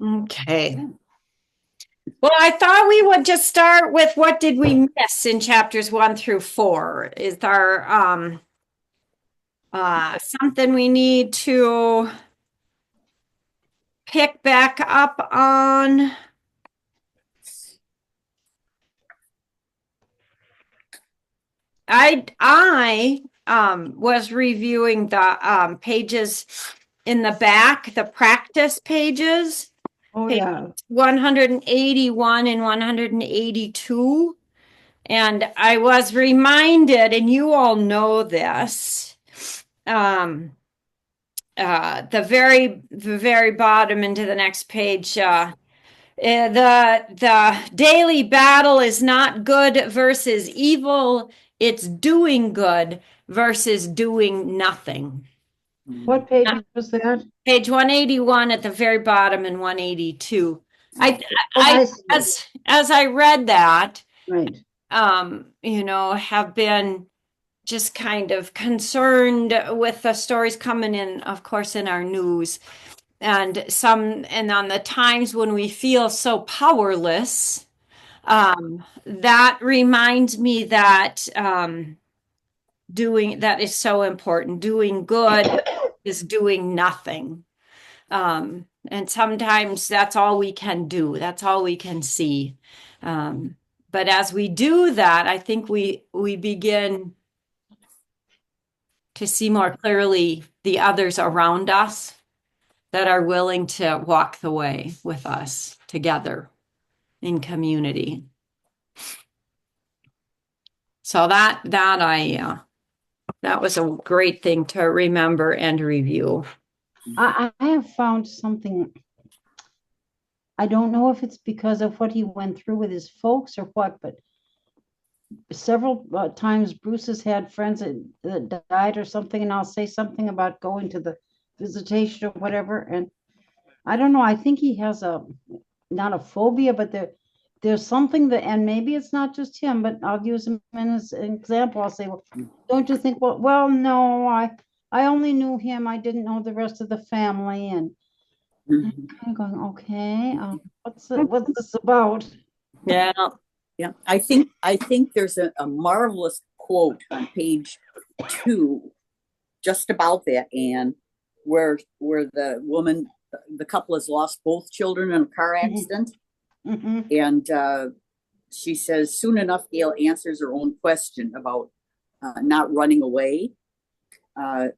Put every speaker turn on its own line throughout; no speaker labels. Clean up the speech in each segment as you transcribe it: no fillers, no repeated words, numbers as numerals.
Okay. Well, I thought we would just start with what did we miss in chapters 1 through 4? Is there something we need to pick back up on? I was reviewing the pages in the back, the practice pages,
Oh,
page
yeah.
181 and 182. And I was reminded, and you all know this, um, the very bottom into the next page. The daily battle is not good versus evil. It's doing good versus doing nothing.
What page was that?
Page 181 at the very bottom and 182. I,
Oh,
I,
I see.
as I read that,
Right.
have been just kind of concerned with the stories coming in, of course, in our news. And on the times when we feel so powerless, that reminds me that doing that is so important. Doing good is doing nothing. And sometimes that's all we can do. That's all we can see. Um, but as we do that, I think we begin to see more clearly the others around us that are willing to walk the way with us together in community. So that was a great thing to remember and review.
I have found something. I don't know if it's because of what he went through with his folks or what, but several times Bruce has had friends that died or something, and I'll say something about going to the visitation or whatever. And I don't know. I think he has not a phobia, but there's something that, and maybe it's not just him, but I'll use him as an example. I'll say, well, don't you think, well, no, I only knew him. I didn't know the rest of the family. And I'm
Mhm.
kind of going, okay, what's this about?
Yeah.
Yeah, I think there's a marvelous quote on page 2 just about that, Anne, where the couple has lost both children in a car accident,
Mhm.
and she says soon enough Gail answers her own question about not running away. Uh,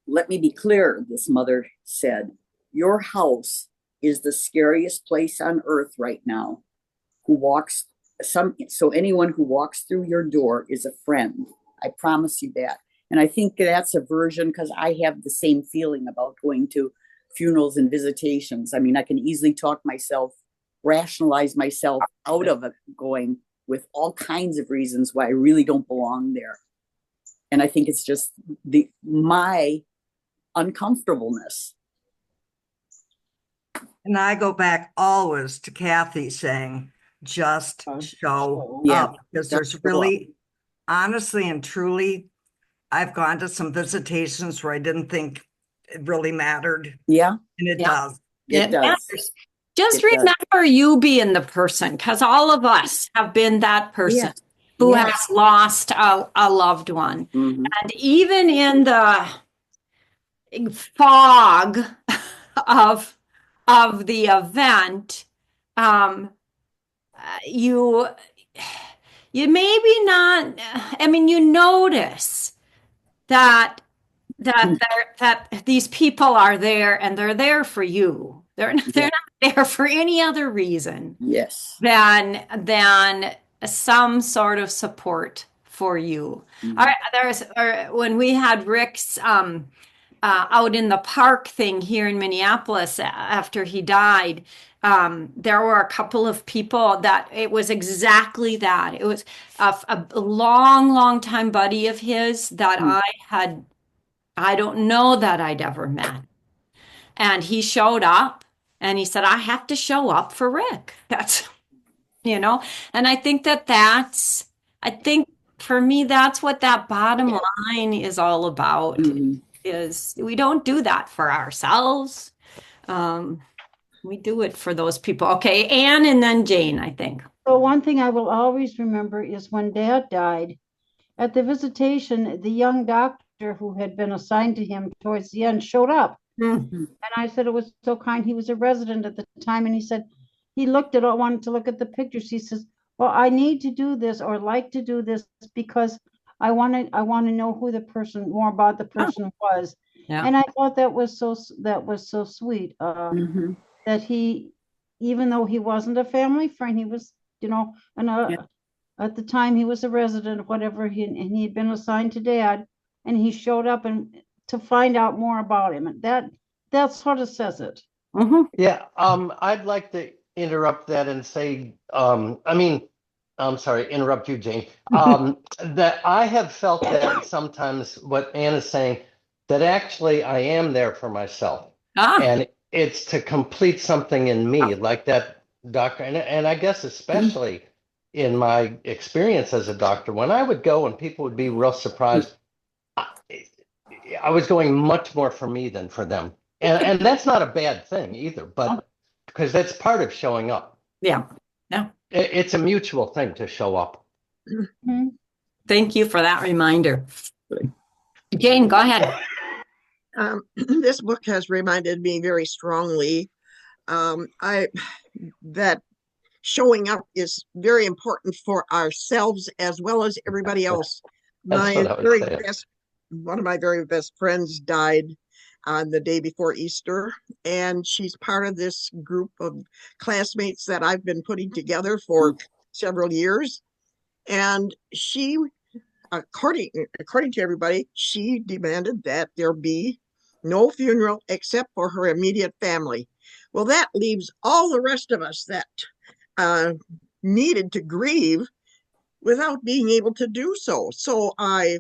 Let me be clear, this mother said. Your house is the scariest place on earth right now. Who walks so anyone who walks through your door is a friend. I promise you that. And I think that's a version because I have the same feeling about going to funerals and visitations. I mean, I can easily talk myself, rationalize myself out of it going with all kinds of reasons why I really don't belong there. And I think it's just the my uncomfortableness.
And I go back always to Kathy saying, just show
Yeah,
up. Because
just
there's
show up.
really, honestly and truly, I've gone to some visitations where I didn't think it really mattered,
Yeah,
and it
Yeah.
does.
it
It
does.
matters. Just
It does.
remember you being the person, because all of us have been that person
Yes.
who has
Yes.
lost a loved one.
Mhm.
And even in the fog of of the event, um, you you maybe not. I mean, you notice that that these people are there and they're there for you. They're
Yeah.
not there for any other reason
Yes.
than some sort of support for you. All
Mhm.
right, when we had Rick's out in the park thing here in Minneapolis after he died. There were a couple of people that it was exactly that. It was a long, long time buddy of his that I don't know that I'd ever met. And he showed up and he said, I have to show up for Rick. That's, you know, and I think for me, that's what that bottom line is all about
Mhm.
is we don't do that for ourselves. Um, We do it for those people. Okay, Anne and then Jane, I think.
So one thing I will always remember is when Dad died, at the visitation, the young doctor who had been assigned to him towards the end showed up.
Hmm.
And I said it was so kind. He was a resident at the time, and he said he looked at wanted to look at the pictures. He says, "Well, I need to do this or like to do this because I want to know who the person more about the person was."
Yeah.
And I thought that was so sweet.
Mhm.
That he, even though he wasn't a family friend, he was,
Yeah.
at the time he was a resident, whatever, and he had been assigned to Dad, and he showed up and to find out more about him. And that sort of says it.
Mhm.
Yeah, I'd like to interrupt that and say, I'm sorry, interrupt you, Jane. That I have felt that sometimes what Ann is saying, that actually I am there for myself.
Ah,
And it's to complete something in me, like that doctor. And I guess especially in my experience as a doctor, when I would go and people would be real surprised, I was going much more for me than for them. And that's not a bad thing either, but because that's part of showing up.
yeah.
It's a mutual thing to show up.
Thank you for that reminder. Jane, go ahead.
This book has reminded me very strongly that showing up is very important for ourselves as well as everybody else.
That's what I would say.
One of my very best friends died on the day before Easter, and she's part of this group of classmates that I've been putting together for several years. And she, according to everybody, she demanded that there be no funeral except for her immediate family. Well, that leaves all the rest of us that needed to grieve without being able to do so. So I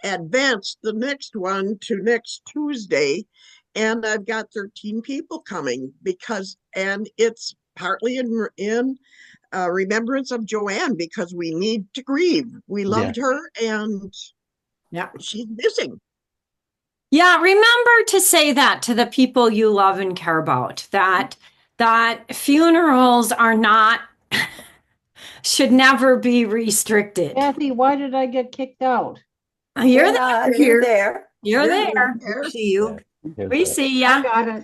advanced the next one to next Tuesday, and I've got 13 people coming and it's partly in remembrance of Joanne, because we need to grieve. We loved her, and she's missing.
Yeah, remember to say that to the people you love and care about, that funerals are not, should never be restricted.
Kathy, why did I get kicked out?
You're there.
You're there.
You're there.
See you.
We see
I
ya.
got it.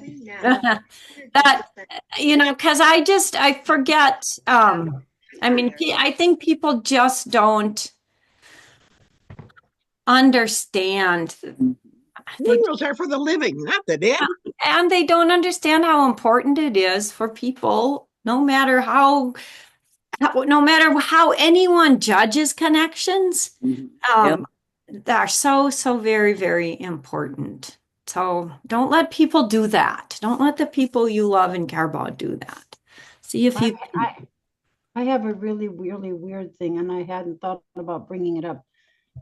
That, because I forget. I think people just don't understand.
Funerals are for the living, not the dead.
And they don't understand how important it is for people, no matter how anyone judges connections. They're so very, very important. So don't let people do that. Don't let the people you love and care about do that. See if you can.
I have a really, really weird thing, and I hadn't thought about bringing it up.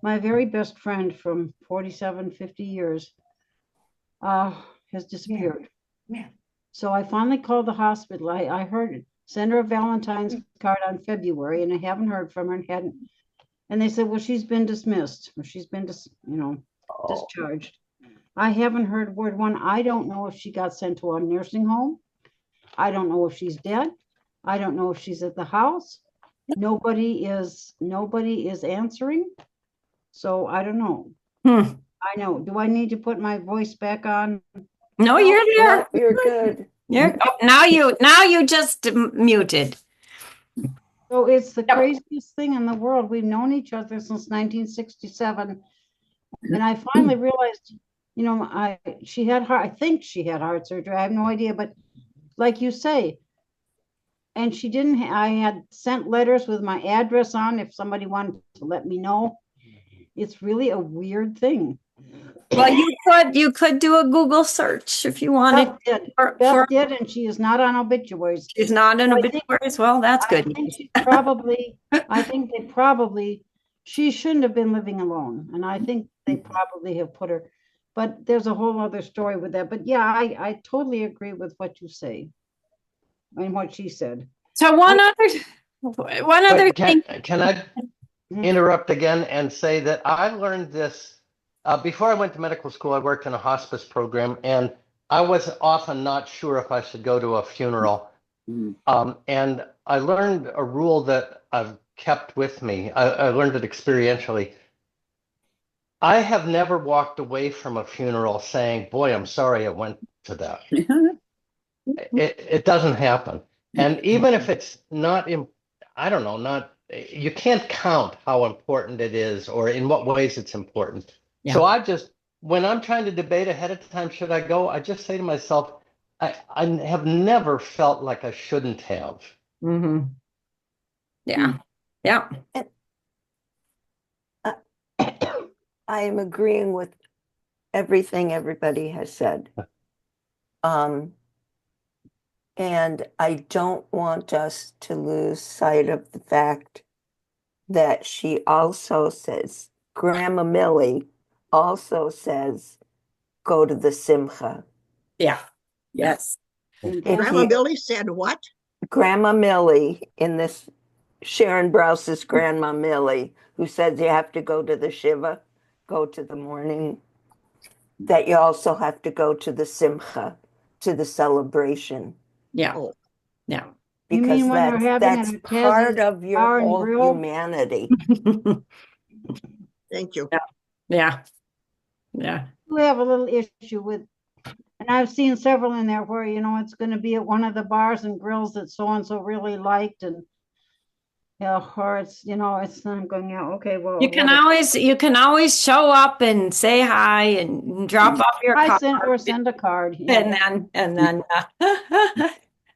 My very best friend from 47, 50 years has disappeared.
Yeah.
So I finally called the hospital. I heard send her a Valentine's card on February, and I haven't heard from her and they said, well, she's been dismissed, or she's been discharged. I haven't heard word one. I don't know if she got sent to a nursing home. I don't know if she's dead. I don't know if she's at the house. Nobody is answering. So I don't know. I know. Do I need to put my voice back on?
No, you're there.
You're good.
Now you just muted.
So it's the craziest thing in the world. We've known each other since 1967. And I finally realized, I think she had heart surgery. I have no idea, but like you say, and she didn't, I had sent letters with my address on if somebody wanted to let me know. It's really a weird thing.
Well, you could do a Google search if you wanted.
Beth did, and she is not on obituaries.
She's not on obituaries. Well, that's good.
I think she shouldn't have been living alone. And I think they probably have put her, but there's a whole other story with that. But yeah, I totally agree with what you say and what she said.
So one other thing.
Can I interrupt again and say that I learned this before I went to medical school? I worked in a hospice program, and I was often not sure if I should go to a funeral.
Mm.
And I learned a rule that I've kept with me. I learned it experientially. I have never walked away from a funeral saying, boy, I'm sorry I went to that. It doesn't happen. And even if it's not, I don't know, you can't count how important it is or in what ways it's important. So I just, when I'm trying to debate ahead of time, should I go? I just say to myself, I have never felt like I shouldn't have.
Mm-hmm. Yeah. Yeah.
I am agreeing with everything everybody has said. And I don't want us to lose sight of the fact that she also says, Grandma Millie also says, go to the Simcha.
Yeah.
Yes.
Grandma
you-
Billy said what?
Grandma Millie in this, Sharon Browse's Grandma Millie, who says you have to go to the Shiva, go to the morning, that you also have to go to the Simcha, to the celebration.
Yeah.
Oh.
Yeah.
You
Because
mean when they're having
that's
a
part
Taz's
of your
Bar and
whole
Grill?
humanity.
Thank you.
Yeah. Yeah.
We have a little issue with, and I've seen several in there where, you know, it's going to be at one of the bars and grills that so-and-so really liked, and yeah, or it's, you know, it's not going out. Okay, well,
You can
whatever.
always show up and say hi and drop off your
I
card
send a card. Yeah.
and then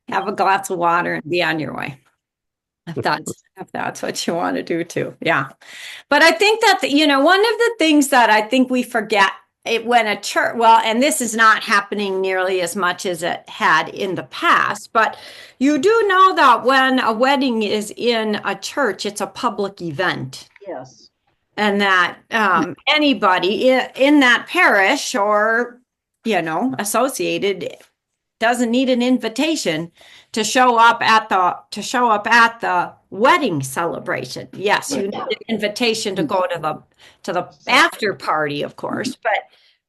have a glass of water and be on your way. If that's what you want to do too. Yeah. But I think that, you know, one of the things that I think we forget when a church, well, and this is not happening nearly as much as it had in the past, but you do know that when a wedding is in a church, it's a public event.
Yes.
And that anybody in that parish or, you know, associated doesn't need an invitation to show up at the wedding celebration. Yes, you need an invitation to go to the after party, of course,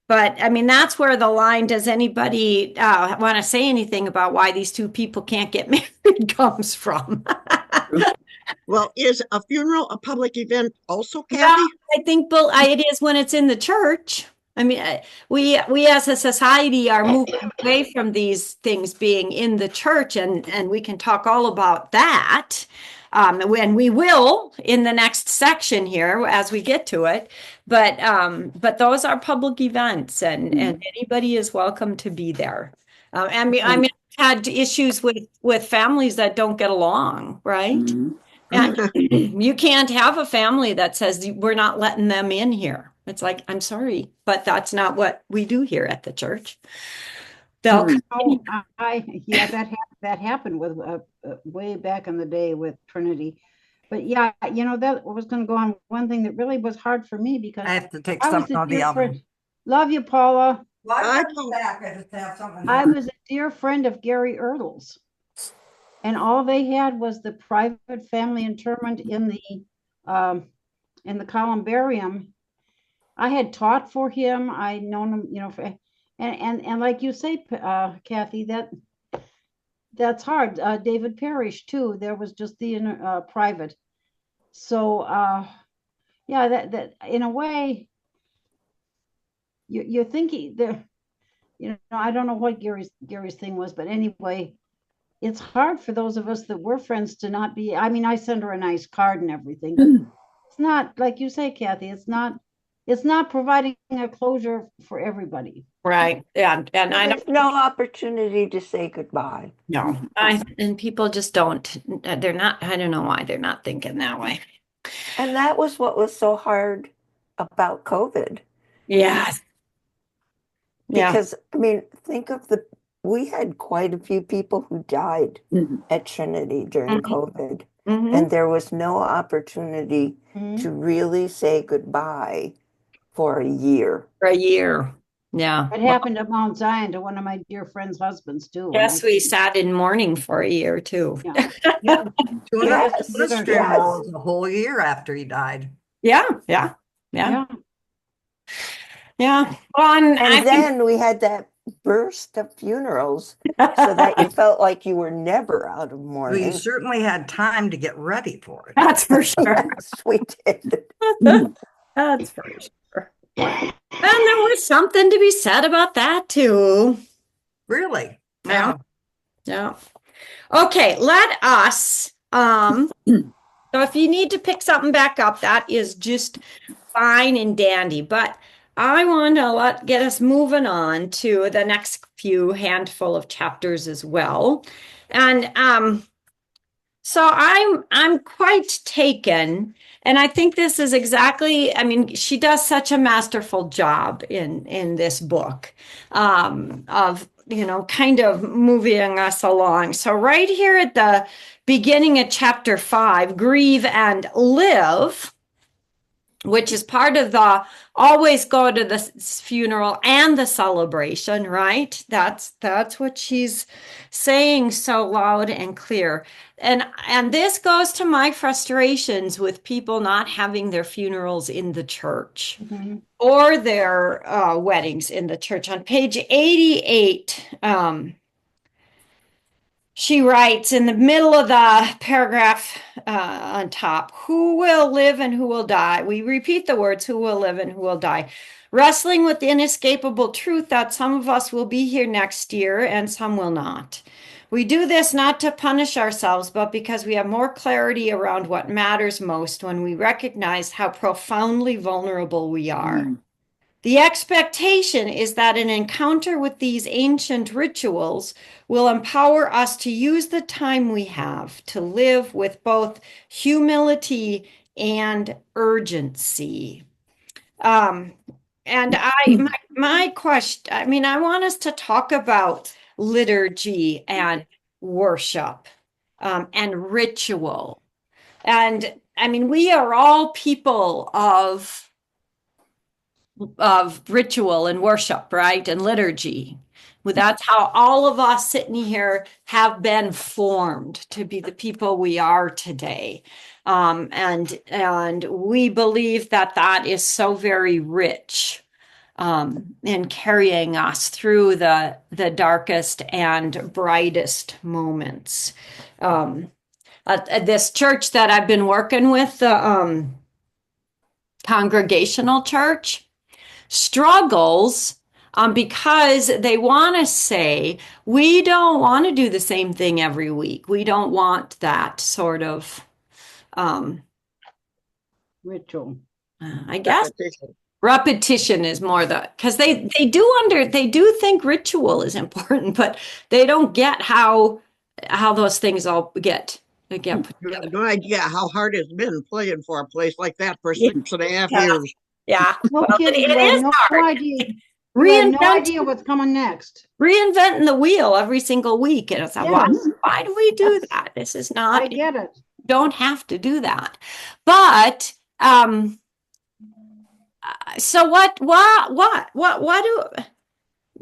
but I mean that's where the line. Does anybody want to say anything about why these two people can't get married comes from?
Well, is a funeral a public event also,
Yeah,
Kathy?
I think it is when it's in the church. I mean, we as a society are moving away from these things being in the church, and we can talk all about that. When we will in the next section here as we get to it, but those are public events, and anybody is welcome to be there. I mean, I've had issues with families that don't get along, right?
Mhm.
And you can't have a family that says we're not letting them in here. It's like, I'm sorry, but that's not what we do here at the church. They'll
Oh, that happened with way back in the day with Trinity. But yeah, you know, that was going to go on. One thing that really was hard for me because
I have to take
I was
something
a
on the
dear
oven.
friend. Love you, Paula.
Well,
I
I'm
told-
back. I just have something.
I was a dear friend of Gary Ertles. And all they had was the private family interment in the columbarium. I had taught for him. I'd known him, you know, and like you say, Kathy, that's hard. David Parrish too. There was just the private. So yeah, that in a way, you're thinking there. You know, I don't know what Gary's thing was, but anyway, it's hard for those of us that were friends to not be. I mean, I send her a nice card and everything, but it's not like you say, Kathy. It's not providing a closure for everybody.
right. Yeah. And I
There's
don't
no opportunity to say goodbye.
know. And people just don't, they're not, I don't know why they're not thinking that way.
And that was what was so hard about COVID.
Yes. Yeah.
Because, I mean, think of we had quite a few people who died
Mhm.
at Trinity during COVID,
Mhm.
and there was no opportunity
Mhm.
to really say goodbye for a year.
For a year. Yeah.
It happened at Mount Zion to one of my dear friends' husbands too.
Yes, we sat in mourning for a year too.
Yeah.
Yes,
This
yes.
funeral was a whole year after he died.
Yeah. Yeah. Yeah.
Yeah.
Yeah. Well, and I
And
think,
then we had that burst of funerals so that you felt like you were never out of
Well, you
mourning.
certainly had time to get ready for it.
That's for sure.
Yes, we did.
That's for sure. And there was something to be said about that too.
Really?
Yeah. Yeah. Okay, let us so if you need to pick something back up, that is just fine and dandy. But I want to get us moving on to the next few handful of chapters as well. And so I'm quite taken, and I think this is exactly, I mean, she does such a masterful job in this book of, you know, kind of moving us along. So right here at the beginning of chapter 5, Grieve and Live, which is part of the always go to the funeral and the celebration, right? That's what she's saying so loud and clear. And this goes to my frustrations with people not having their funerals in the church or their weddings in the church. On page 88, she writes in the middle of the paragraph on top, who will live and who will die? We repeat the words, who will live and who will die, wrestling with the inescapable truth that some of us will be here next year and some will not. We do this not to punish ourselves, but because we have more clarity around what matters most when we recognize how profoundly vulnerable we are. The expectation is that an encounter with these ancient rituals will empower us to use the time we have to live with both humility and urgency. And my question, I mean, I want us to talk about liturgy and worship and ritual. And I mean, we are all people of ritual and worship, right? And liturgy. Well, that's how all of us sitting here have been formed to be the people we are today. And we believe that that is so very rich in carrying us through the darkest and brightest moments. This church that I've been working with, the Congregational Church, struggles because they want to say, we don't want to do the same thing every week. We don't want that sort of
Ritual.
I guess repetition is more because they do think ritual is important, but they don't get how those things all get put
You
together.
have no idea how hard it's been playing for a place like that for
Yeah.
6.5
Yeah.
years.
Yeah,
No
well,
kidding,
it
you have
is
no
hard.
idea. You have no idea what's coming next.
Reinventing the wheel every single week, and it's like,
Yes.
why do we do
Yes.
that? This is
I
not.
get it.
Don't have to do that, but so what do?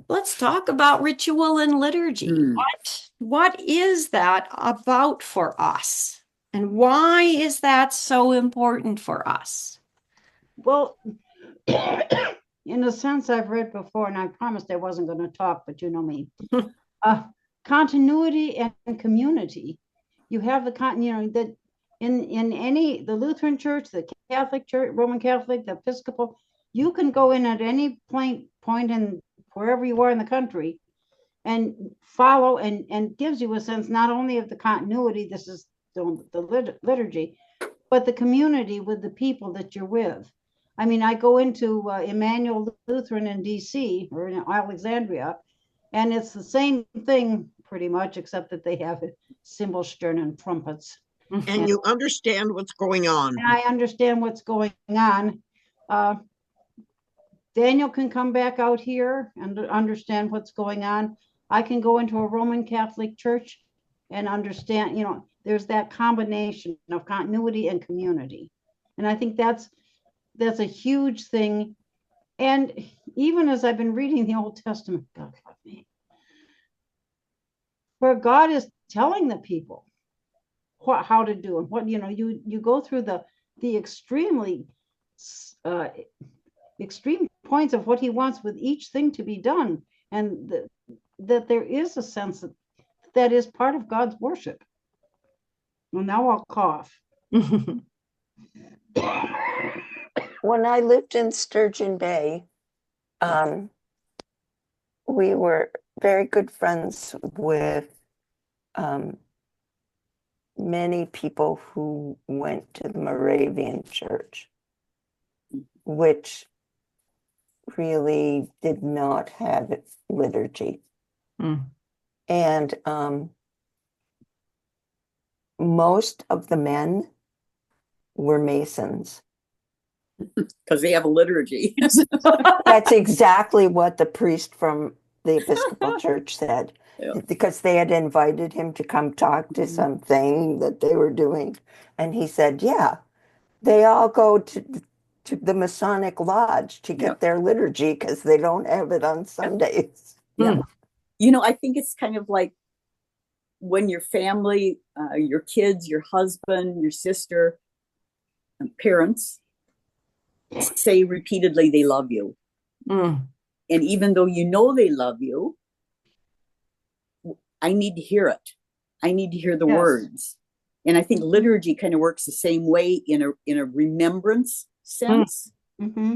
Let's talk about ritual and liturgy. What is that about for us, and why is that so important for us?
Well, in a sense, I've read before, and I promised I wasn't going to talk, but you know me. Continuity and community. You have that in any, the Lutheran Church, the Catholic Church, Roman Catholic, the Episcopal, you can go in at any point in wherever you are in the country and follow, and gives you a sense not only of the continuity, this is the liturgy, but the community with the people that you're with. I mean, I go into Emmanuel Lutheran in DC or in Alexandria, and it's the same thing pretty much, except that they have cymbal-stern and trumpets.
And you understand what's going on.
And I understand what's going on. Daniel can come back out here and understand what's going on. I can go into a Roman Catholic church and understand, there's that combination of continuity and community. And I think that's a huge thing. And even as I've been reading the Old Testament, God help me, where God is telling the people how to do and what, you go through the extremely extreme points of what he wants with each thing to be done. and that there is a sense that is part of God's worship. Well, now I'll cough.
When I lived in Sturgeon Bay, we were very good friends with many people who went to the Moravian Church, which really did not have liturgy.
Mm.
And most of the men were Masons.
Because they have a liturgy.
That's exactly what the priest from the Episcopal Church said.
Yeah.
Because they had invited him to come talk to something that they were doing. And he said, yeah, they all go to the Masonic Lodge to get their liturgy because they don't have it on Sundays.
Yeah. You know, I think it's kind of like when your family, your kids, your husband, your sister, parents say repeatedly they love you.
Mm.
And even though you know they love you, I need to hear it. I need to hear the words. And I think liturgy kind of works the same way in a remembrance sense.
Mm-hmm.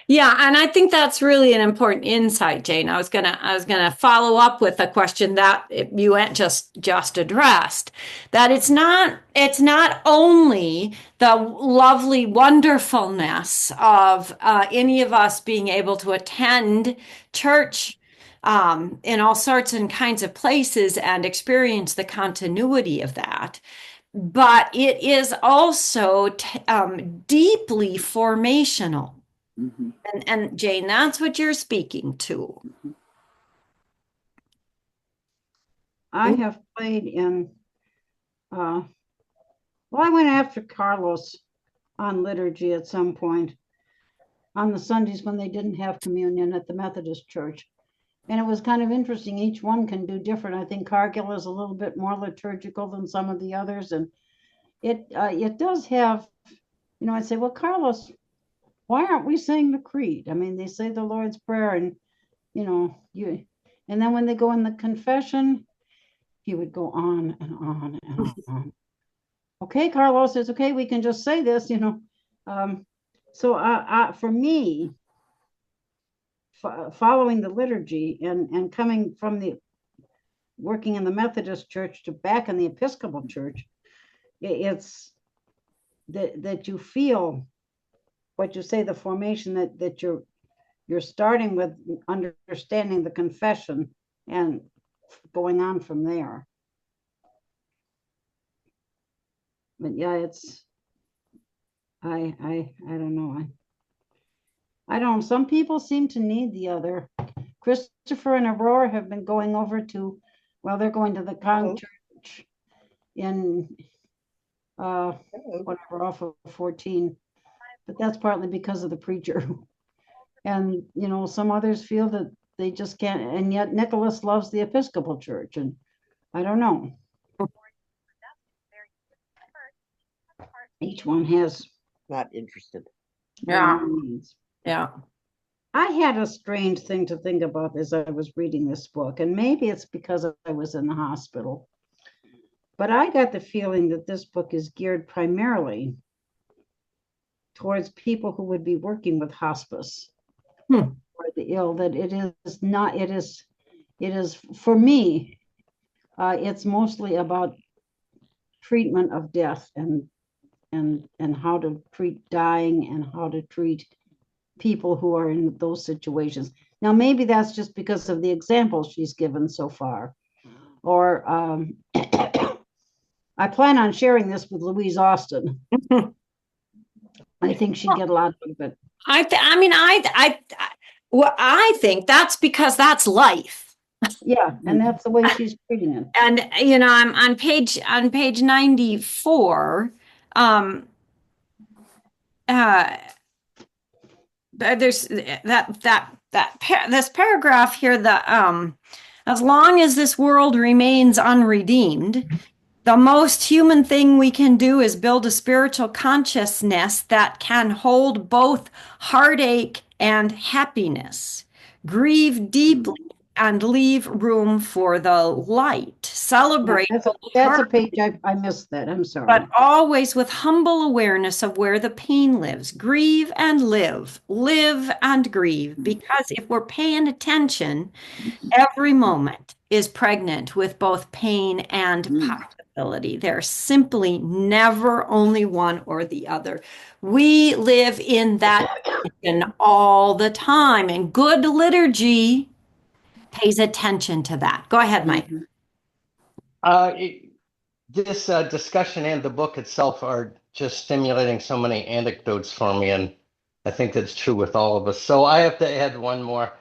Yeah, and I think that's really an important insight, Jane. I was gonna follow up with a question that you just addressed. That it's not only the lovely wonderfulness of any of us being able to attend church in all sorts and kinds of places and experience the continuity of that, but it is also deeply formational.
Mm-hmm.
And Jane, that's what you're speaking to.
I have played in, I went after Carlos on liturgy at some point on the Sundays when they didn't have communion at the Methodist Church. And it was kind of interesting. Each one can do different. I think Cargill is a little bit more liturgical than some of the others. And it does have, I'd say, well, Carlos, why aren't we saying the creed? I mean, they say the Lord's Prayer and, and then when they go in the confession, he would go on and on and on. Okay, Carlos, it's okay. We can just say this, So for me, following the liturgy and coming from working in the Methodist Church to back in the Episcopal Church, it's that you feel what you say, the formation that you're starting with understanding the confession and going on from there. But yeah, I don't know. I don't, some people seem to need the other. Christopher and Aurora have been going over to, they're going to the Con Church in whatever, off of 14. But that's partly because of the preacher. And, some others feel that they just can't, and yet Nicholas loves the Episcopal Church, and I don't know. Each one has.
Not interested.
Yeah.
Needs.
Yeah.
I had a strange thing to think about as I was reading this book, and maybe it's because I was in the hospital, but I got the feeling that this book is geared primarily towards people who would be working with hospice or the ill, that it is for me, it's mostly about treatment of death and how to treat dying and how to treat people who are in those situations. Now, maybe that's just because of the examples she's given so far, or I plan on sharing this with Louise Austin. I think she'd get a lot out of it.
I think that's because that's life.
Yeah, and that's the way she's treating it.
And I'm on page 94. There's this paragraph here that as long as this world remains unredeemed, the most human thing we can do is build a spiritual consciousness that can hold both heartache and happiness. Grieve deeply and leave room for the light. Celebrate
That's a
wholeheartedly,
page I missed that. I'm sorry.
but always with humble awareness of where the pain lives. Grieve and live, live and grieve. Because if we're paying attention, every moment is pregnant with both pain and possibility. There's simply never only one or the other. We live in that tension all the time, and good liturgy pays attention to that. Go ahead, Mike.
This discussion and the book itself are just stimulating so many anecdotes for me, and I think that's true with all of us. So I have to add one more.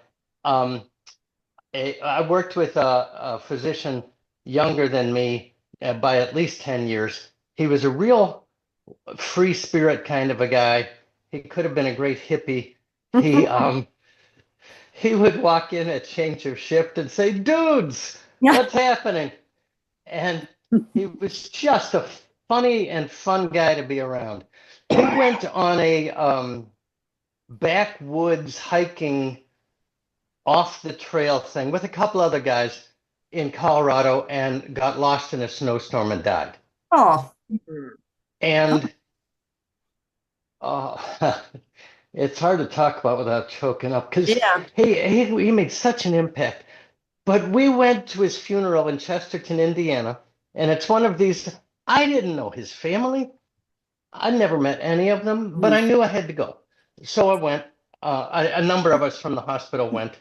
I worked with a physician younger than me by at least 10 years. He was a real free spirit kind of a guy. He could have been a great hippie. He would walk in at change of shift and say, "Dudes, what's happening?" And he was just a funny and fun guy to be around. We went on a backwoods hiking off the trail thing with a couple other guys in Colorado and got lost in a snowstorm and died.
Oh,
And it's hard to talk about without choking up because
yeah.
he made such an impact. But we went to his funeral in Chesterton, Indiana, and it's one of these. I didn't know his family. I never met any of them, but I knew I had to go. So I went. A number of us from the hospital went.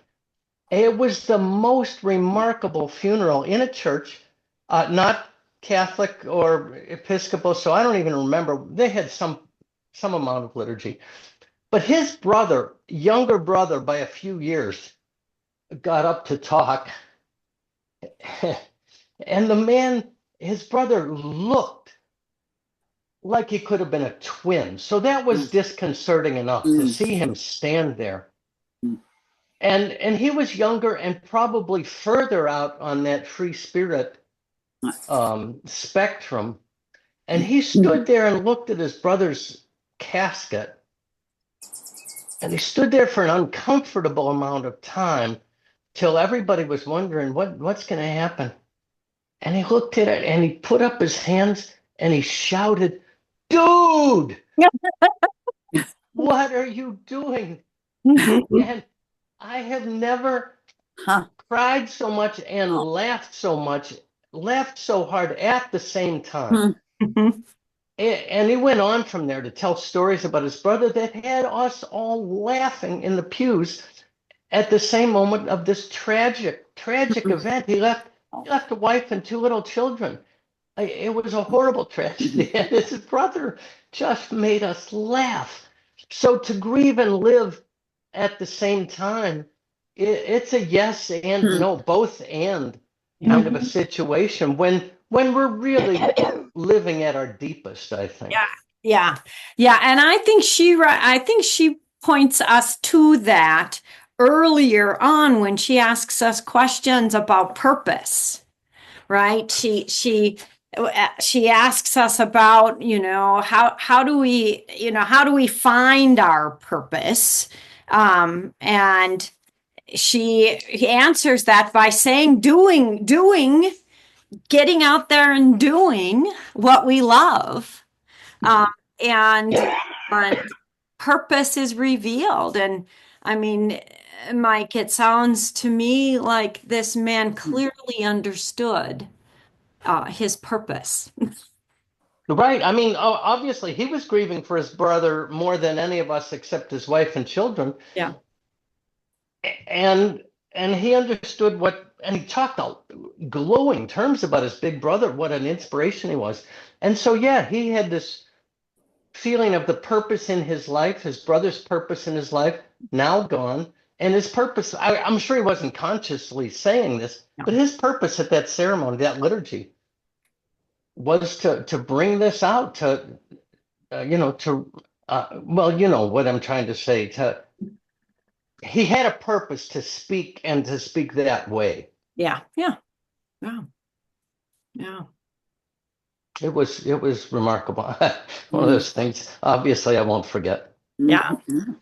It was the most remarkable funeral in a church, not Catholic or Episcopal, so I don't even remember. They had some amount of liturgy. But his brother, younger brother by a few years, got up to talk. And the man, his brother, looked like he could have been a twin. So that was disconcerting enough to see him stand there. And he was younger and probably further out on that free spirit spectrum. And he stood there and looked at his brother's casket. And he stood there for an uncomfortable amount of time till everybody was wondering what's going to happen. And he looked at it and he put up his hands and he shouted, "Dude, what are you doing?" And I have never cried so much and laughed so hard at the same time. And he went on from there to tell stories about his brother that had us all laughing in the pews at the same moment of this tragic event. He left a wife and two little children. It was a horrible tragedy, and his brother just made us laugh. So to grieve and live at the same time, it's a yes and no, both and kind of a situation when we're really living at our deepest, I think.
Yeah. And I think she points us to that earlier on when she asks us questions about purpose, right? She asks us about, how do we find our purpose? And he answers that by saying getting out there and doing what we love. And purpose is revealed. And I mean, Mike, it sounds to me like this man clearly understood his purpose.
Right. I mean, obviously, he was grieving for his brother more than any of us except his wife and children.
Yeah.
And he understood and he talked glowing terms about his big brother, what an inspiration he was. And so, yeah, he had this feeling of the purpose in his life, his brother's purpose in his life, now gone. And his purpose, I'm sure he wasn't consciously saying this, but his purpose at that ceremony, that liturgy, was to bring this out, well, you know what I'm trying to say, he had a purpose to speak and to speak that way.
Yeah.
It was remarkable. One of those things, obviously, I won't forget.
Yeah.
Mhm.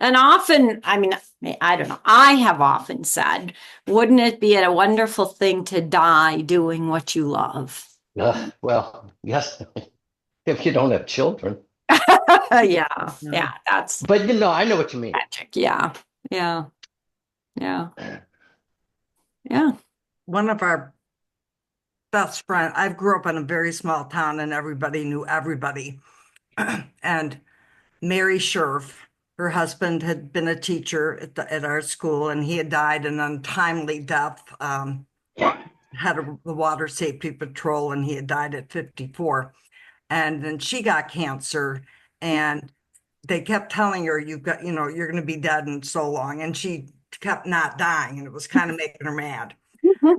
And often, I mean, I don't know, I have often said, wouldn't it be a wonderful thing to die doing what you love?
Well, yes, if you don't have children.
Yeah, yeah, that's
But I know what you mean.
tragic. Yeah, yeah, yeah, yeah.
One of our best friend, I grew up in a very small town and everybody knew everybody. And Mary Scherf, her husband had been a teacher at our school and he had died an untimely death. Had the water safety patrol and he had died at 54. And then she got cancer and they kept telling her, you've got, you're going to be dead in so long. And she kept not dying and it was kind of making her mad.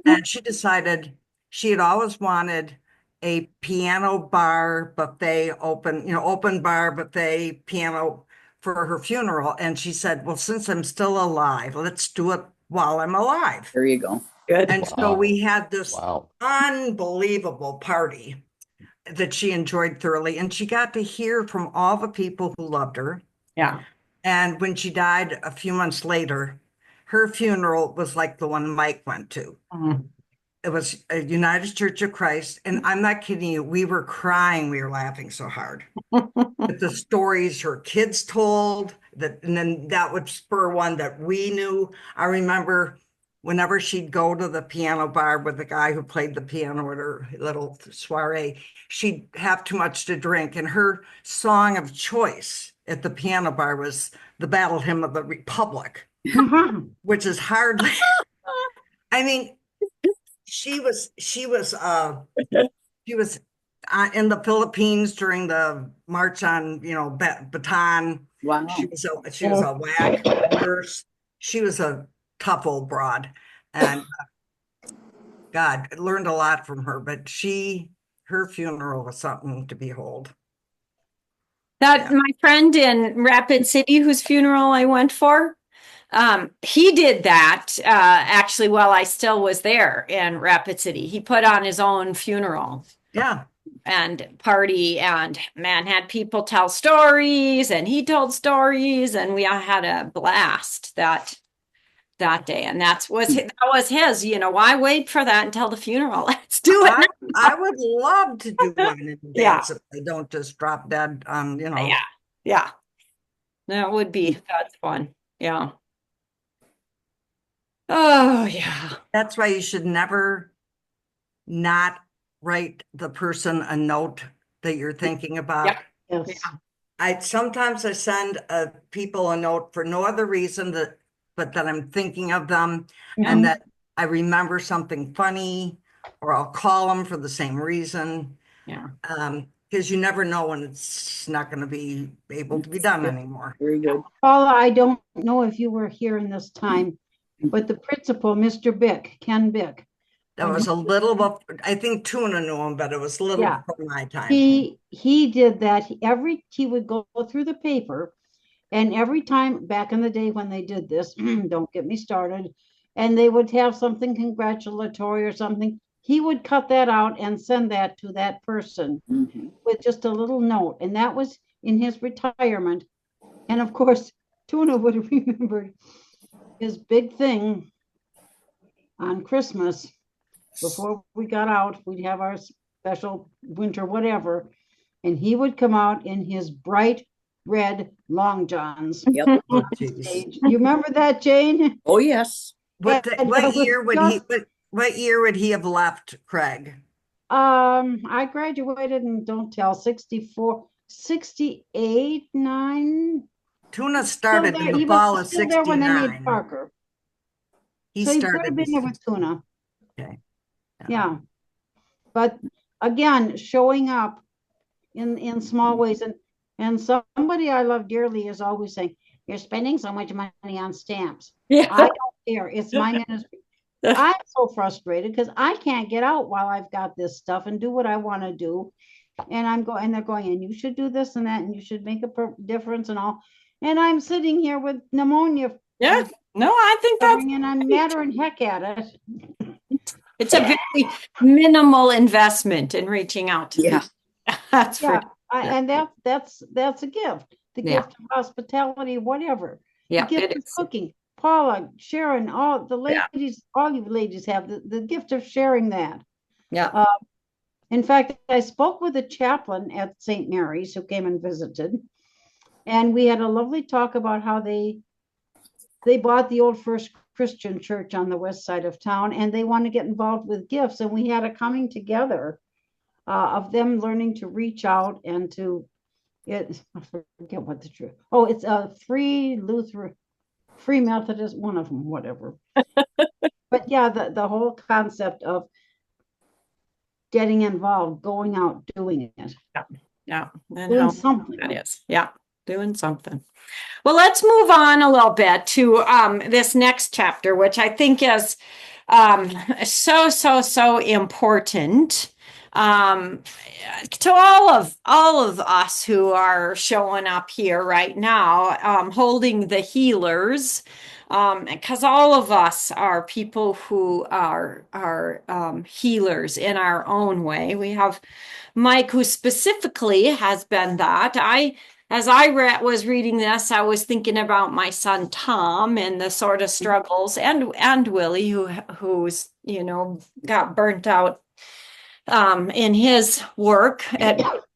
And she decided she had always wanted a piano bar buffet open bar buffet piano for her funeral. And she said, well, since I'm still alive, let's do it while I'm alive.
There you go.
Good.
And so
Wow.
we had this
Wow.
unbelievable party that she enjoyed thoroughly. And she got to hear from all the people who loved her.
Yeah.
And when she died a few months later, her funeral was like the one Mike went to.
Mhm.
It was a United Church of Christ. And I'm not kidding you. We were crying. We were laughing so hard. But the stories her kids told and then that would spur one that we knew. I remember whenever she'd go to the piano bar with the guy who played the piano at her little soiree, she'd have too much to drink. And her song of choice at the piano bar was the Battle Hymn of the Republic, which is hardly, I mean, she was in the Philippines during the March on, Bataan.
Wow.
She was a whack nurse. She was a tough old broad, and God, I learned a lot from her. But her funeral was something to behold.
That my friend in Rapid City, whose funeral I went for, he did that actually while I still was there in Rapid City. He put on his own funeral.
Yeah.
And party and man had people tell stories and he told stories and we all had a blast that day. And that was his, why wait for that until the funeral? Let's do it.
I would love to do one in
Yeah.
advance if they don't just drop dead on,
Yeah. That's fun. Yeah. Oh yeah.
That's why you should never not write the person a note that you're thinking about.
Yep.
Yes.
Sometimes I send people a note for no other reason but that I'm thinking of them and that I remember something funny, or I'll call them for the same reason.
Yeah.
Because you never know when it's not going to be able to be done anymore.
Very good.
Paula, I don't know if you were here in this time, but the principal, Mr. Bick, Ken Bick,
That was a little bit, I think Tuna knew him, but it was a little
Yeah.
before my time.
he did that. He would go through the paper, and every time back in the day when they did this, don't get me started, and they would have something congratulatory or something, he would cut that out and send that to that person
Mhm.
with just a little note. And that was in his retirement. And of course, Tuna would have remembered his big thing on Christmas. Before we got out, we'd have our special winter whatever, and he would come out in his bright red long johns.
Yep.
Oh, geez.
You remember that, Jane?
Oh, yes.
What
And that was
year would what year would he have left, Craig?
I graduated in, don't tell, 64, 68, 9.
Tuna
Still
started
there,
in
he
the
was
fall of
still there when they made
69.
Parker.
He
So he could
started.
have been there with Tuna.
Okay.
Yeah. But again, showing up in small ways, and somebody I love dearly is always saying, you're spending so much money on stamps.
Yeah.
I don't care. It's my ministry. I'm so frustrated because I can't get out while I've got this stuff and do what I want to do. And they're going, and you should do this and that, and you should make a difference and all. And I'm sitting here with pneumonia.
Yeah. No, I think that's
And I'm madder and heck at it.
it's a very minimal investment in reaching out to
Yeah.
people. That's
Yeah.
for
And that's a gift. the
Yeah.
gift of hospitality, whatever. The
Yeah,
gift
it
of
is.
cooking. Paula, Sharon, all the
Yeah.
ladies, all you ladies have the gift of sharing that.
Yeah.
In fact, I spoke with a chaplain at St. Mary's who came and visited, and we had a lovely talk about how they bought the old First Christian Church on the west side of town, and they want to get involved with gifts. And we had a coming together of them learning to reach out and to I forget what the truth. Oh, it's a free Lutheran, free Methodist, one of them, whatever. But yeah, the whole concept of getting involved, going out, doing it,
Yeah. And
doing
how
something.
that is. Yeah. Doing something. Well, let's move on a little bit to this next chapter, which I think is so important to all of us who are showing up here right now, holding the healers, because all of us are people who are healers in our own way. We have Mike, who specifically has been that. As I was reading this, I was thinking about my son Tom and the sort of struggles, and Willie, who's got burnt out in his work.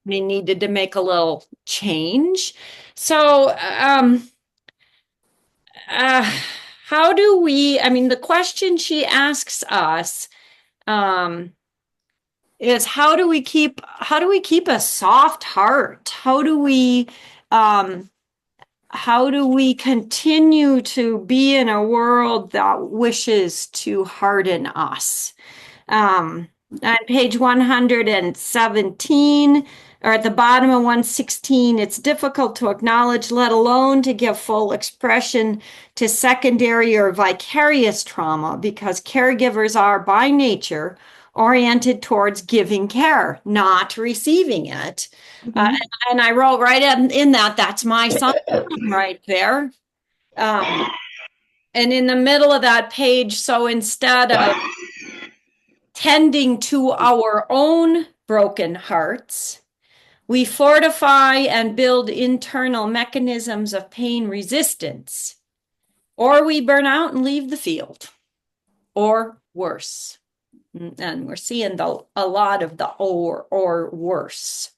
He needed to make a little change. So, how do we? I mean, the question she asks us is how do we keep a soft heart? How do we continue to be in a world that wishes to harden us? On page 117, or at the bottom of 116, it's difficult to acknowledge, let alone to give full expression to secondary or vicarious trauma, because caregivers are by nature oriented towards giving care, not receiving it. And I wrote right in that's my son right there. And in the middle of that page, so instead of tending to our own broken hearts, we fortify and build internal mechanisms of pain resistance, or we burn out and leave the field, or worse. And we're seeing a lot of the or worse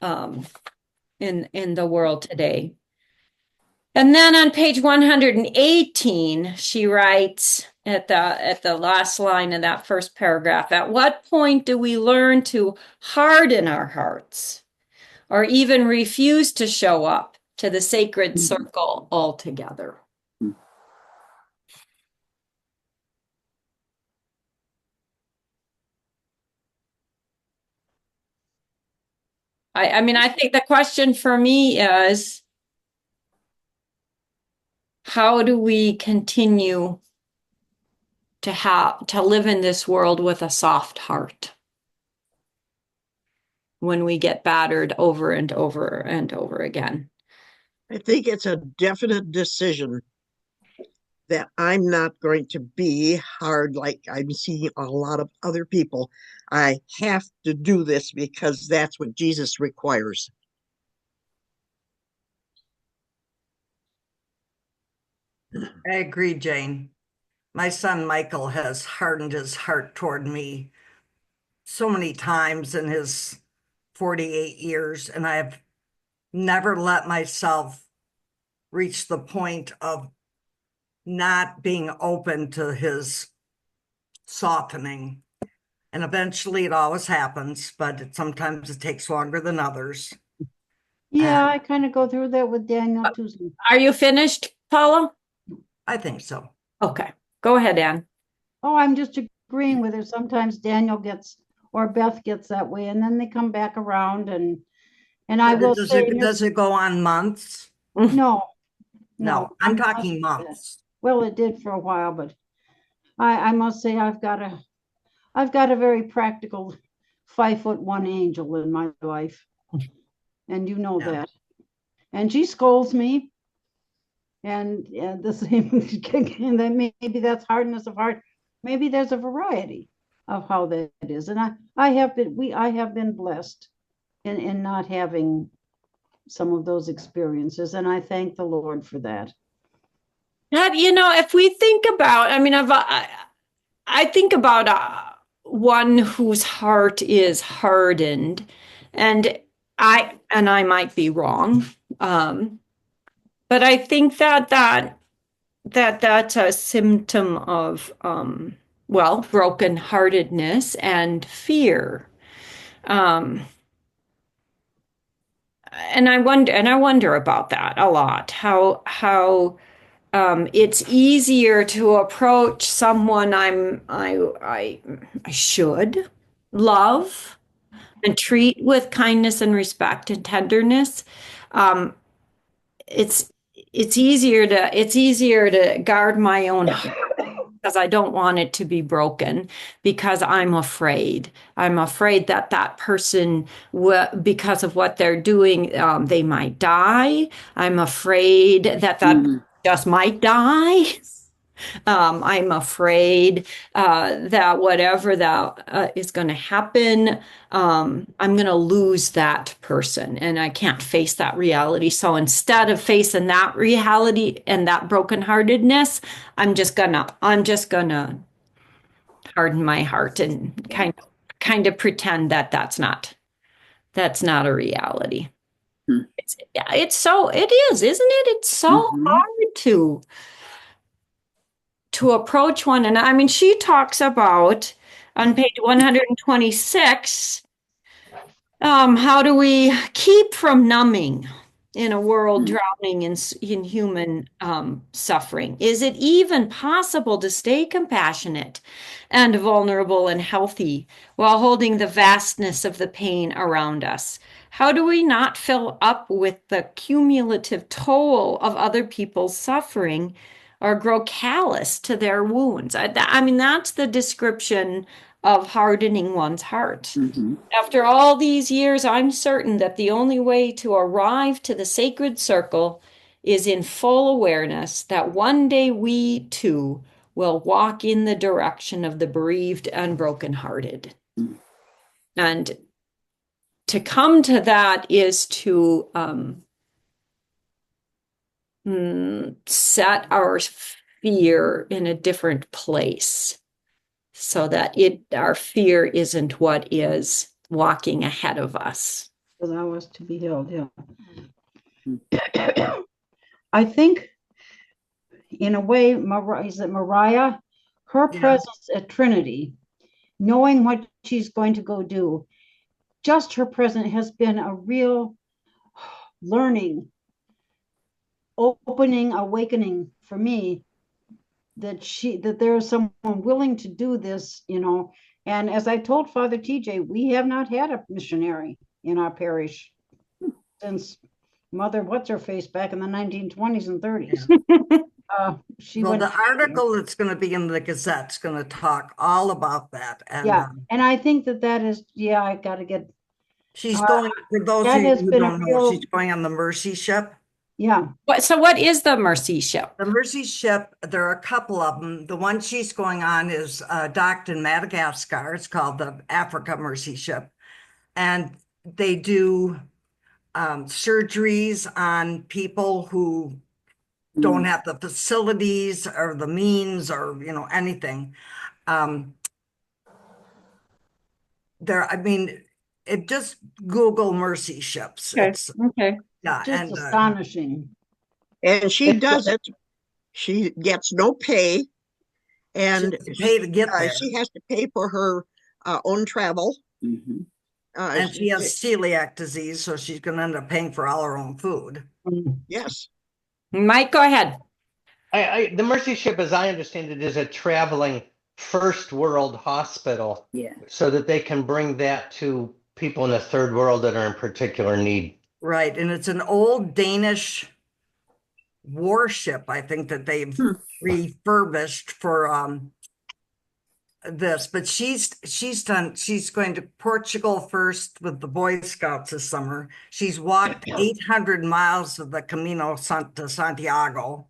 in the world today. And then on page 118, she writes at the last line of that first paragraph, at what point do we learn to harden our hearts or even refuse to show up to the sacred circle altogether? I mean, I think the question for me is, how do we continue to live in this world with a soft heart when we get battered over and over and over again?
I think it's a definite decision that I'm not going to be hard like I'm seeing a lot of other people. I have to do this because that's what Jesus requires.
I agree, Jane. My son Michael has hardened his heart toward me so many times in his 48 years, and I've never let myself reach the point of not being open to his softening. And eventually it always happens, but sometimes it takes longer than others.
Yeah, I kind of go through that with Daniel too.
Are you finished, Paula?
I think so.
Okay, go ahead, Ann.
Oh, I'm just agreeing with her. Sometimes Daniel gets or Beth gets that way, and then they come back around, and I will say,
Does it go on months?
no,
No, I'm talking months.
Well, it did for a while, but I must say I've got a very practical 5'1" angel in my life, and you know that. And she scolds me, and the same. And then maybe that's hardness of heart. Maybe there's a variety of how that is, and I have been blessed in not having some of those experiences, and I thank the Lord for that.
If we think about, I think about one whose heart is hardened, and I might be wrong, but I think that's a symptom of brokenheartedness and fear. And I wonder about that a lot. How it's easier to approach someone I should love and treat with kindness and respect and tenderness. It's easier to guard my own heart because I don't want it to be broken, because I'm afraid. I'm afraid that that person, because of what they're doing, they might die. I'm afraid that just might die. I'm afraid that whatever that is going to happen, I'm going to lose that person, and I can't face that reality. So instead of facing that reality and that brokenheartedness, I'm just gonna harden my heart and kind of pretend that that's not a reality. It is, isn't it? It's so hard to approach one. And I mean, she talks about on page 126, how do we keep from numbing in a world drowning in human suffering? Is it even possible to stay compassionate and vulnerable and healthy while holding the vastness of the pain around us? How do we not fill up with the cumulative toll of other people's suffering or grow callous to their wounds? I mean, that's the description of hardening one's heart. After all these years, I'm certain that the only way to arrive to the sacred circle is in full awareness that one day we too will walk in the direction of the bereaved and brokenhearted. And to come to that is to set our fear in a different place, so that our fear isn't what is walking ahead of us.
Allow us to be held, yeah. I think, in a way, Mariah, her presence at Trinity, knowing what she's going to go do, just her presence has been a real learning, opening, awakening for me, that there is someone willing to do this, And as I told Father TJ, we have not had a missionary in our parish since Mother What's-Her-Face back in the 1920s and 30s.
The article that's going to be in the Gazette is going to talk all about that. And,
and I think that is, I got to get.
She's going, for those of you who don't know, she's going on the Mercy Ship.
Yeah.
So what is the Mercy Ship?
The Mercy Ship, there are a couple of them. The one she's going on is docked in Madagascar. It's called the Africa Mercy Ship. And they do surgeries on people who don't have the facilities or the means or, anything. It just Google Mercy Ships.
Okay.
Yeah,
just astonishing.
And she does it. She gets no pay, and
she has to pay to get there.
She has to pay for her own travel.
And she has celiac disease, so she's going to end up paying for all her own food.
Yes.
Mike, go ahead.
The Mercy Ship, as I understand it, is a traveling first world hospital, so that they can bring that to people in the third world that are in particular need.
Right, and it's an old Danish warship, I think, that they've refurbished for this. But she's going to Portugal first with the Boy Scouts this summer. She's walked 800 miles of the Camino to Santiago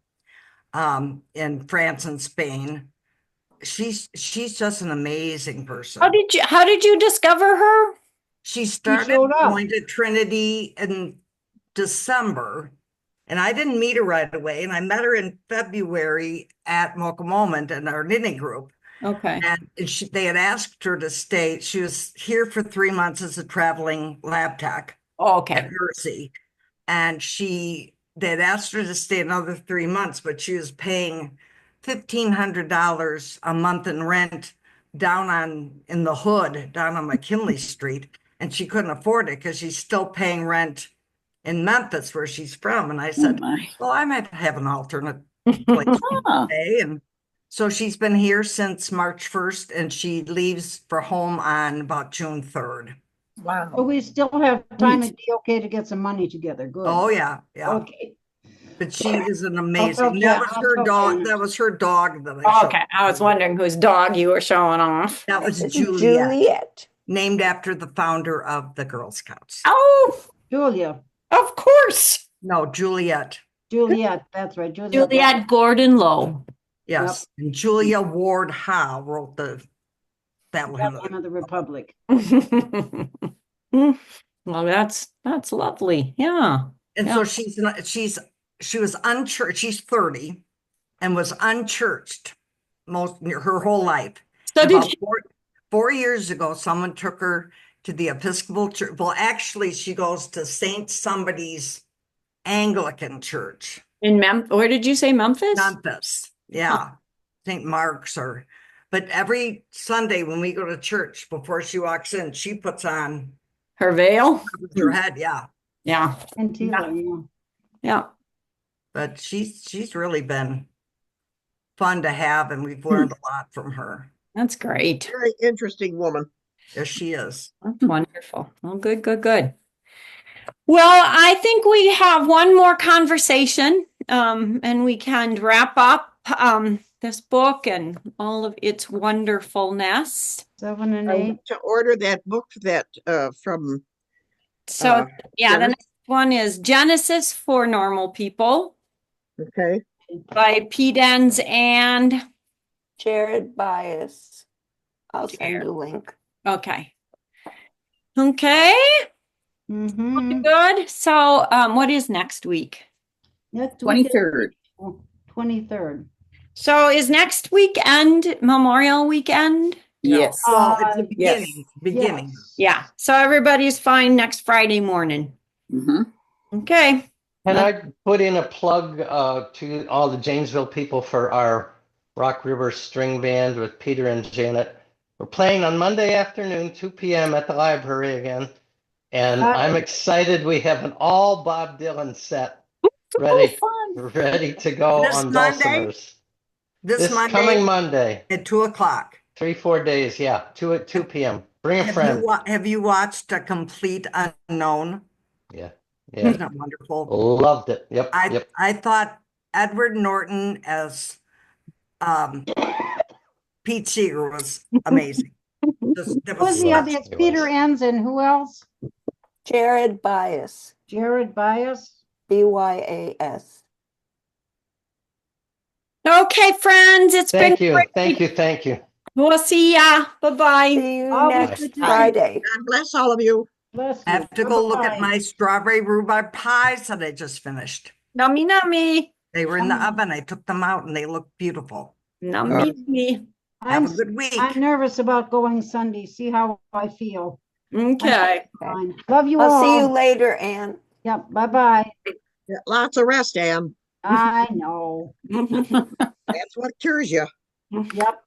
in France and Spain. She's just an amazing person.
How did you discover her?
She started going to Trinity in December, and I didn't meet her right away. And I met her in February at Mocha Moment in our knitting group.
Okay.
And they had asked her to stay. She was here for 3 months as a traveling lab tech
Okay.
at Mercy. And they had asked her to stay another 3 months, but she was paying $1,500 a month in rent in the hood, down on McKinley Street. And she couldn't afford it because she's still paying rent in Memphis, where she's from. And I
Oh
said,
my.
well, I might have an alternate place to
Ah,
stay. And so she's been here since March 1st, and she leaves for home on about June 3rd.
But
wow.
we still have time. It'd be okay to get some money together. Good.
Oh, yeah, yeah.
Okay.
But she is an
help
amazing,
you-
that was
I'll
her
help
dog,
you.
that was her dog that I showed.
Okay. I was wondering whose dog you were showing off.
That was
It's
Juliet,
Juliet.
named after the founder of the Girl Scouts.
Oh,
Julia,
of course.
No, Juliet,
Juliet, that's right.
Juliet Gordon Lowe.
yes. And Julia Ward Howe wrote that one.
One of the Republic.
Well, that's lovely. Yeah.
And
Yeah.
so she was unchurched, she's 30 and was unchurched her whole life.
So did
About 4 years ago, someone took her to the Episcopal Church. Well, actually, she goes to Saint somebody's Anglican church,
where did you say Memphis?
Memphis. Yeah, St. Mark's but every Sunday when we go to church, before she walks in, she puts on
Her veil?
her head. Yeah,
Yeah.
And Tila, yeah.
Yeah.
but she's really been fun to have, and we've learned a lot from her.
That's great.
Very interesting woman.
Yes, she is.
That's wonderful. Well, good, good, good. Well, I think we have one more conversation, and we can wrap up this book and all of its wonderfulness.
7 and
I
8.
want to order that book that from
So, yeah, the
Genesis.
next one is Genesis for Normal People
okay.
by Pete Enns and
Jared Bias. I'll send
Jared.
you a link.
okay. Okay,
Mm-hmm.
good. So, what is next week?
Next week is
23rd.
23rd.
So, is next weekend Memorial Weekend?
Yes.
Well, it's the
yes.
beginning.
Yes.
Yeah. So everybody's fine next Friday morning.
Mhm.
Okay.
Can I put in a plug to all the Janesville people for our Rock River String Band with Peter and Janet? We're playing on Monday afternoon, 2 p.m. at the library again. And I'm excited. We have an all Bob Dylan set ready to go
This
on
Monday?
Dulcimers.
This Monday
coming Monday,
at 2:00.
3-4 days, yeah, 2 p.m. Bring a friend.
Have you watched A Complete Unknown?
Yeah.
Isn't that wonderful?
Loved it. Yep. Yep.
I thought Edward Norton as Pete Seeger was amazing. That
Who's
was
the
Yeah.
other? It's Peter Enns and who else?
Jared Bias.
Jared Bias.
BYAS.
Okay, friends. It's been
Thank you.
great.
Thank you.
We'll see ya. Bye-bye.
See you
Oh,
next
good night.
Friday.
God bless all of you.
Bless you.
I have to go look at
Bye-bye.
my strawberry rhubarb pies that I just finished.
Nummy nummy.
They were in the oven. I took them out and they look beautiful.
Nummy nummy.
Have
I'm,
a good week.
I'm nervous about going Sunday. See how I feel.
Okay.
Fine. Love you
I'll
all.
see you later, Ann.
Yep. Bye-bye.
Yeah, lots of rest, Ann.
I know.
That's what cures you.
Yep.